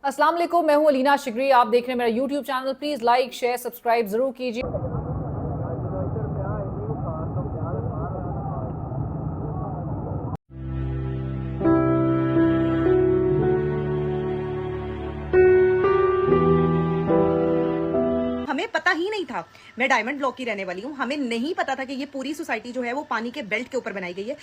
अस्सलाम वालेकुम, मैं हूं अलीना शिगरी। आप देख रहे हैं मेरा YouTube channel. Please like share subscribe ज़रूर कीजिए। हमें पता ही नहीं था। मैं डायमंड ब्लॉक की रहने वाली हूँ। हमें नहीं पता था कि ये पूरी सोसाइटी जो है वो पानी के बेल्ट के ऊपर बनाई गई है।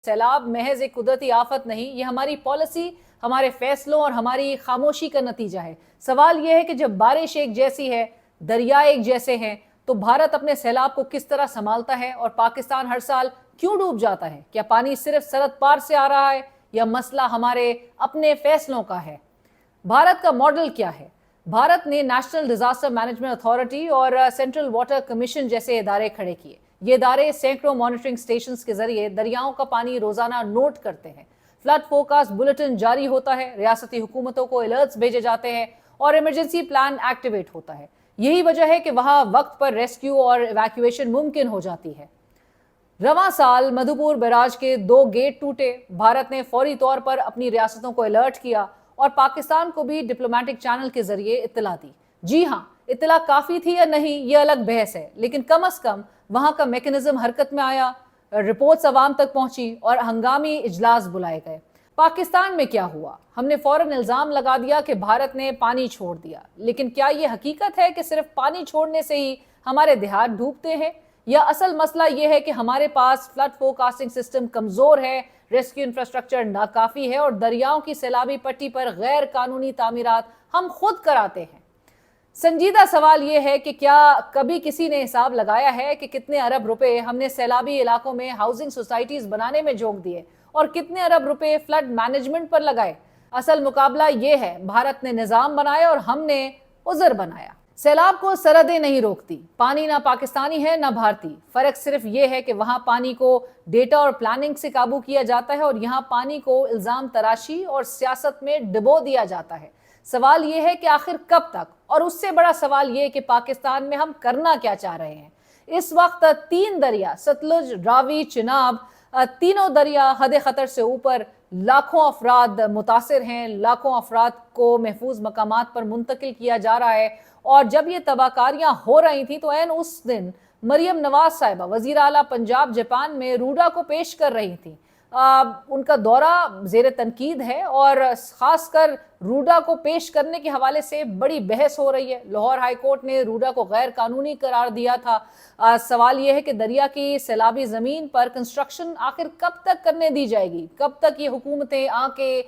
सैलाब महज एक कुदरती आफत नहीं, ये हमारी पॉलिसी, हमारे फैसलों और हमारी खामोशी का नतीजा है। सवाल यह है कि जब बारिश एक जैसी है, दरिया एक जैसे हैं, तो भारत अपने सैलाब को किस तरह संभालता है और पाकिस्तान हर साल क्यों डूब जाता है? क्या पानी सिर्फ सरहद पार से आ रहा है या मसला हमारे अपने फैसलों का है? भारत का मॉडल क्या है? भारत ने नेशनल डिजास्टर मैनेजमेंट अथॉरिटी और सेंट्रल वाटर कमीशन जैसे इदारे खड़े किए। ये इदारे सैकड़ों मॉनिटरिंग स्टेशंस के जरिए दरियाओं का पानी रोजाना नोट करते हैं। फ्लड फोरकास्ट बुलेटिन जारी होता है, रियासती हुकूमतों को अलर्ट्स भेजे जाते हैं और इमरजेंसी प्लान एक्टिवेट होता है। यही वजह है कि वहां वक्त पर रेस्क्यू और इवैक्यूएशन मुमकिन हो जाती है। रवां साल मधुपुर बैराज के 2 गेट टूटे। भारत ने फौरी तौर पर अपनी रियासतों को अलर्ट किया और पाकिस्तान को भी डिप्लोमेटिक चैनल के जरिए इत्तला दी। जी हाँ, इत्तला काफी थी या नहीं ये अलग बहस है, लेकिन कम अज कम वहां का मैकेनिज्म हरकत में आया, रिपोर्ट्स अवाम तक पहुंची और हंगामी इजलास बुलाए गए। पाकिस्तान में क्या हुआ? हमने फौरन इल्जाम लगा दिया कि भारत ने पानी छोड़ दिया, लेकिन क्या यह हकीकत है कि सिर्फ पानी छोड़ने से ही हमारे देहात डूबते हैं, या असल मसला यह है कि हमारे पास फ्लड फोरकास्टिंग सिस्टम कमजोर है, रेस्क्यू इंफ्रास्ट्रक्चर नाकाफी है और दरियाओं की सैलाबी पट्टी पर गैर कानूनी तामीरात हम खुद कराते हैं? संजीदा सवाल यह है कि क्या कभी किसी ने हिसाब लगाया है कि कितने अरब रुपए हमने सैलाबी इलाकों में हाउसिंग सोसाइटीज बनाने में झोंक दिए और कितने अरब रुपए फ्लड मैनेजमेंट पर लगाए? असल मुकाबला यह है, भारत ने निजाम बनाया और हमने उज़र बनाया। सैलाब को सरहदें नहीं रोकती। पानी ना पाकिस्तानी है ना भारतीय। फर्क सिर्फ यह है कि वहां पानी को डेटा और प्लानिंग से काबू किया जाता है और यहाँ पानी को इल्जाम तराशी और सियासत में डुबो दिया जाता है। सवाल यह है कि आखिर कब तक, और उससे बड़ा सवाल यह है कि पाकिस्तान में हम करना क्या चाह रहे हैं। इस वक्त 3 दरिया सतलुज, रावी, चिनाब, तीनों दरिया हद खतर से ऊपर, लाखों अफराद मुतासिर हैं, लाखों अफराद को महफूज मकामात पर मुंतकिल किया जा रहा है। और जब ये तबाहकारियां हो रही थी तो ऐन उस दिन मरियम नवाज साहिबा वजीर आला पंजाब जापान में रूडा को पेश कर रही थी। उनका दौरा जेर तनकीद है और खासकर रूडा को पेश करने के हवाले से बड़ी बहस हो रही है। लाहौर हाई कोर्ट ने रूडा को गैर कानूनी करार दिया था। सवाल यह है कि दरिया की सैलाबी ज़मीन पर कंस्ट्रक्शन आखिर कब तक करने दी जाएगी? कब तक ये हुकूमतें आके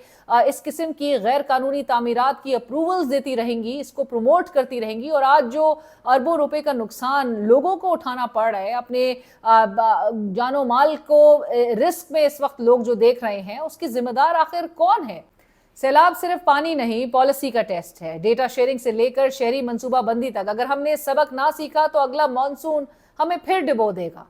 इस किस्म की गैर कानूनी तामीरात की अप्रूवल्स देती रहेंगी, इसको प्रमोट करती रहेंगी? और आज जो अरबों रुपए का नुकसान लोगों को उठाना पड़ रहा है, अपने जानो माल को रिस्क में इस वक्त लोग जो देख रहे हैं, उसकी जिम्मेदार आखिर कौन है? सैलाब सिर्फ पानी नहीं, पॉलिसी का टेस्ट है। डेटा शेयरिंग से लेकर शहरी मंसूबा बंदी तक अगर हमने सबक ना सीखा तो अगला मॉनसून हमें फिर डुबो देगा।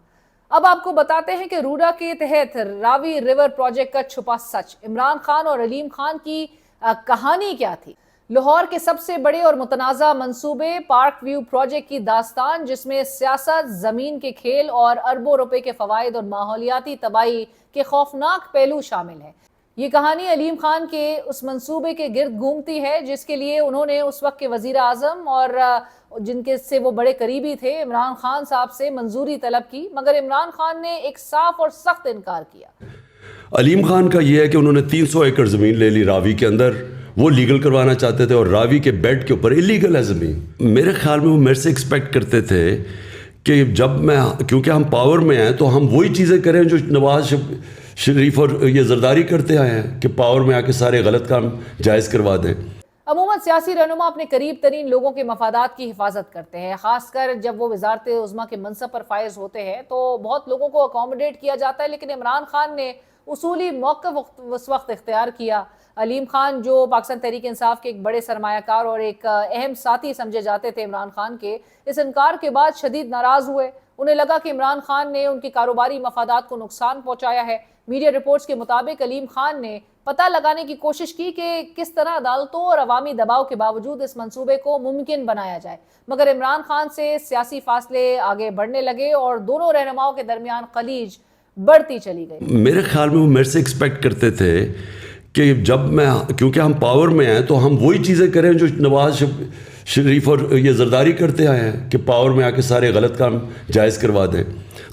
अब आपको बताते हैं कि रूडा के तहत रावी रिवर प्रोजेक्ट का छुपा सच, इमरान खान और अलीम खान की कहानी क्या थी? लाहौर के सबसे बड़े और मुतनाज़ा मंसूबे पार्क व्यू प्रोजेक्ट की दास्तान, जिसमें सियासत, जमीन के खेल और अरबों रुपए के फवायद और माहौलियाती तबाही के खौफनाक पहलू शामिल हैं। ये कहानी अलीम खान के उस मंसूबे के गिर्द घूमती है जिसके लिए उन्होंने उस वक्त के वजीर आजम और जिनके से वो बड़े करीबी थे, इमरान खान साहब से मंजूरी तलब की, मगर इमरान खान ने एक साफ और सख्त इनकार किया। अलीम खान का ये है कि उन्होंने 300 एकड़ ज़मीन ले ली रावी के अंदर, वो लीगल करवाना चाहते थे और रावी के बेड के ऊपर इलीगल है ज़मीन। मेरे ख्याल में वो मेरे से एक्सपेक्ट करते थे कि जब मैं, क्योंकि हम पावर में हैं तो हम वही चीज़ें करें जो नवाज शरीफ और ये जरदारी करते आए हैं कि पावर में आके सारे गलत काम जायज़ करवा दें। अमूमन सियासी रहनुमा अपने करीब तरीन लोगों के मफादात की हिफाजत करते हैं, खासकर जब वो वजारत उज़्मा के मनसब पर फायज होते हैं तो बहुत लोगों को अकोमोडेट किया जाता है। लेकिन इमरान खान ने उसूली मौक़िफ़ उस वक्त इख्तियार किया। अलीम खान जो पाकिस्तान तहरीक इंसाफ के एक बड़े सरमायाकार और एक अहम साथी समझे जाते थे इमरान खान के, इस इनकार के बाद शदीद नाराज़ हुए। उन्हें लगा कि इमरान खान ने उनकी कारोबारी मफादात को नुकसान पहुंचाया है। मीडिया रिपोर्ट्स के मुताबिक अलीम खान ने پتہ لگانے کی کوشش کی کہ کس طرح عدالتوں اور عوامی دباؤ کے باوجود اس منصوبے کو ممکن بنایا جائے، مگر عمران خان سے سیاسی فاصلے آگے بڑھنے لگے اور دونوں رہنماؤں کے درمیان خلیج بڑھتی چلی گئی۔ میرے خیال میں وہ میرے سے ایکسپیکٹ کرتے تھے کہ جب میں، کیونکہ ہم پاور میں ہیں تو ہم وہی چیزیں کریں جو نواز شریف اور یہ زرداری کرتے آئے ہیں کہ پاور میں آ کے سارے غلط کام جائز کروا دیں۔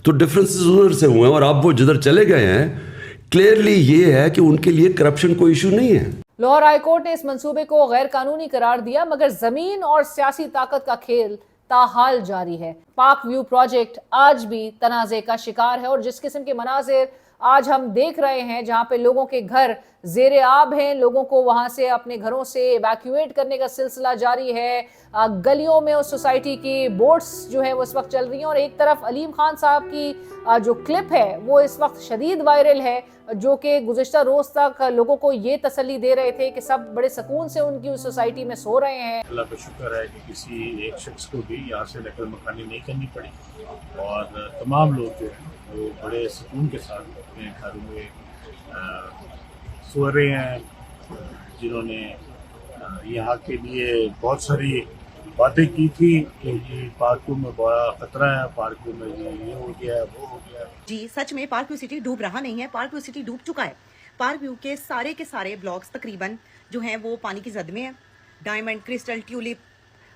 تو ڈفرینسز ادھر سے ہوئے ہیں، اور اب وہ جدھر چلے گئے ہیں کلیئرلی یہ ہے کہ ان کے لیے کرپشن کوئی ایشو نہیں ہے۔ لاہور ہائی کورٹ نے اس منصوبے کو غیر قانونی قرار دیا، مگر زمین اور سیاسی طاقت کا کھیل تاحال جاری ہے۔ پاک ویو پروجیکٹ آج بھی تنازع کا شکار ہے، اور جس قسم کے مناظر آج ہم دیکھ رہے ہیں جہاں پہ لوگوں کے گھر زیر آب ہیں، لوگوں کو وہاں سے اپنے گھروں سے ایویکویٹ کرنے کا سلسلہ جاری ہے، گلیوں میں اس سوسائٹی کی بوٹس جو ہے وہ اس وقت چل رہی ہیں، اور ایک طرف علیم خان صاحب کی جو کلپ ہے وہ اس وقت شدید وائرل ہے، جو کہ گزشتہ روز تک لوگوں کو یہ تسلی دے رہے تھے کہ سب بڑے سکون سے ان کی اس سوسائٹی میں سو رہے ہیں۔ اللہ کا شکر ہے کہ کسی ایک شخص کو بھی یہاں سے نقل مکانی نہیں کرنی پڑی، اور تمام لوگ جو ہیں وہ بڑے سکون کے ساتھ اپنے گھروں میں سو رہے ہیں، جنہوں نے یہاں کے لیے بہت ساری باتیں کی تھی کہ یہ پارکوں میں بڑا خطرہ ہے، پارکوں میں یہ ہو گیا ہے، وہ ہو گیا ہے۔ جی سچ میں پارک ویو سٹی ڈوب رہا نہیں ہے، پارک ویو سٹی ڈوب چکا ہے۔ پارک ویو کے سارے بلاکس تقریباً جو ہیں وہ پانی کی زد میں ہیں۔ ڈائمنڈ، کرسٹل، ٹیولپ،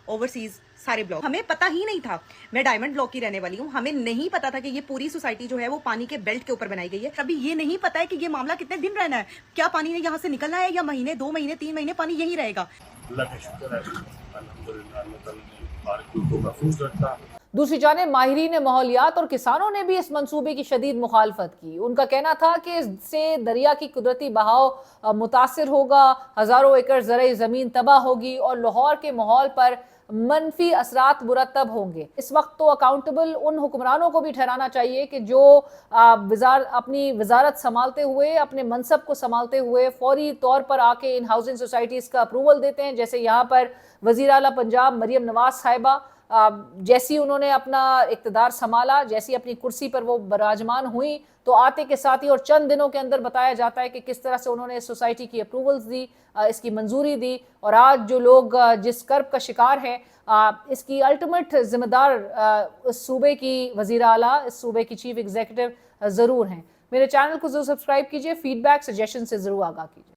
اوورسیز سارے بلاک، ہمیں پتہ ہی نہیں تھا۔ میں ڈائمنڈ بلاک کی رہنے والی ہوں، ہمیں نہیں پتا تھا کہ یہ پوری سوسائٹی جو ہے وہ پانی کے بیلٹ کے اوپر بنائی گئی ہے۔ ابھی یہ نہیں پتا ہے کہ یہ معاملہ کتنے دن رہنا ہے، کیا پانی نے یہاں سے نکلنا ہے یا مہینے، 2 مہینے، 3 مہینے پانی یہی رہے گا۔ اللہ کا شکر ہے الحمدللہ اللہ تعالیٰ نے پارک کو محفوظ رکھا۔ دوسری جانب ماہرین ماحولیات اور کسانوں نے بھی اس منصوبے کی شدید مخالفت کی۔ ان کا کہنا تھا کہ اس سے دریا کی قدرتی بہاؤ متاثر ہوگا، ہزاروں ایکڑ زرعی زمین تباہ ہوگی اور لاہور کے ماحول پر منفی اثرات مرتب ہوں گے۔ اس وقت تو اکاؤنٹیبل ان حکمرانوں کو بھی ٹھہرانا چاہیے کہ جو اپنی وزارت سنبھالتے ہوئے، اپنے منصب کو سنبھالتے ہوئے فوری طور پر آ کے ان ہاؤسنگ سوسائٹیز کا اپروول دیتے ہیں، جیسے یہاں پر وزیر اعلیٰ پنجاب مریم نواز صاحبہ جیسی انہوں نے اپنا اقتدار سنبھالا، جیسی اپنی کرسی پر وہ براجمان ہوئی تو آتے کے ساتھ ہی اور چند دنوں کے اندر بتایا جاتا ہے کہ کس طرح سے انہوں نے اس سوسائٹی کی اپروولز دی، اس کی منظوری دی، اور آج جو لوگ جس کرب کا شکار ہیں اس کی الٹیمیٹ ذمہ دار اس صوبے کی وزیر اعلیٰ، اس صوبے کی چیف ایگزیکٹو ضرور ہیں۔ میرے چینل کو ضرور سبسکرائب کیجئے، فیڈ بیک سجیشن سے ضرور آگاہ کیجئے۔